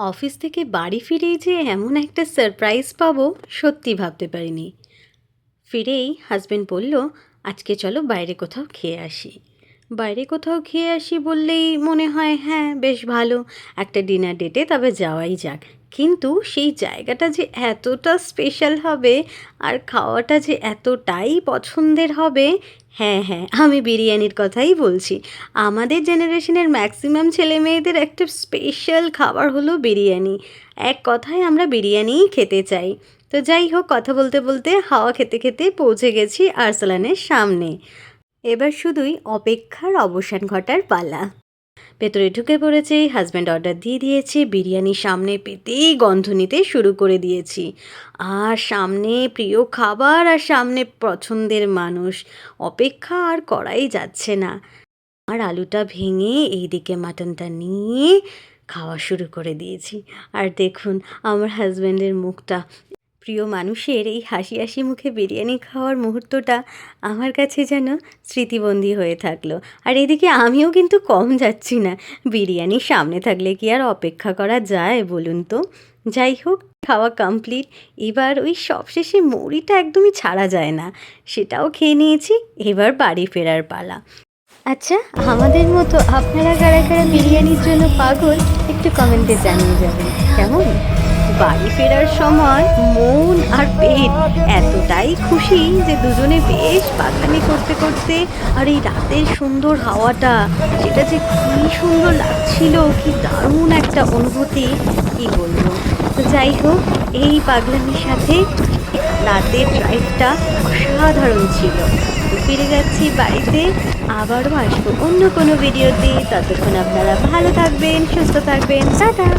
Office থেকে বাড়ি ফিরেই যে এমন একটা সারপ্রাইজ পাবো সত্যি ভাবতে পারিনি। ফিরেই হাজবেন্ড বলল, আজকে চলো বাইরে কোথাও খেয়ে আসি। বাইরে কোথাও খেয়ে আসি বললেই মনে হয় হ্যাঁ বেশ ভালো, একটা ডিনার ডেটে তবে যাওয়াই যাক। কিন্তু সেই জায়গাটা যে এতটা স্পেশাল হবে আর খাওয়াটা যে এতটাই পছন্দের হবে। হ্যাঁ হ্যাঁ, আমি বিরিয়ানির কথাই বলছি। আমাদের জেনারেশনের ম্যাক্সিমাম ছেলে মেয়েদের একটা স্পেশাল খাবার হলো বিরিয়ানি। এক কথায় আমরা বিরিয়ানিই খেতে চাই। তো যাই হোক, কথা বলতে বলতে হাওয়া খেতে খেতে পৌঁছে গেছি আরসালানের সামনে। এবার শুধুই অপেক্ষার অবসান ঘটার পালা। ভেতরে ঢুকে পড়েছে, হাজব্যান্ড অর্ডার দিয়ে দিয়েছে, বিরিয়ানি সামনে পেতেই গন্ধ নিতে শুরু করে দিয়েছি। আর সামনে প্রিয় খাবার আর সামনে পছন্দের মানুষ, অপেক্ষা আর করাই যাচ্ছে না। আর আলুটা ভেঙে এইদিকে মাটনটা নিয়ে খাওয়া শুরু করে দিয়েছি। আর দেখুন আমার হাজব্যান্ডের মুখটা, প্রিয় মানুষের এই হাসি হাসি মুখে বিরিয়ানি খাওয়ার মুহূর্তটা আমার কাছে যেন স্মৃতিবন্দী হয়ে থাকলো। আর এদিকে আমিও কিন্তু কম যাচ্ছি না, বিরিয়ানি সামনে থাকলে কি আর অপেক্ষা করা যায় বলুন তো। যাই হোক, খাওয়া কমপ্লিট। এবার ওই সবশেষে মুড়িটা একদমই ছাড়া যায় না, সেটাও খেয়ে নিয়েছি। এবার বাড়ি ফেরার পালা। আচ্ছা, আমাদের মতো আপনারা কারা কারা বিরিয়ানির জন্য পাগল একটু কমেন্টে জানিয়ে যাবেন কেমন। বাড়ি ফেরার সময় মন আর পেট এতটাই খুশি যে দুজনে বেশ পাখানি করতে করতে, আর এই রাতের সুন্দর হাওয়াটা, সেটা যে কী সুন্দর লাগছিল, কি দারুণ একটা অনুভূতি, কি বলবো। তো যাই হোক, এই পাগলামির সাথে রাতের ড্রাইভটা অসাধারণ ছিল। তো ফিরে যাচ্ছি বাড়িতে, আবারও আসবো অন্য কোনো ভিডিওতে। ততক্ষণ আপনারা ভালো থাকবেন, সুস্থ থাকবেন, টাটা।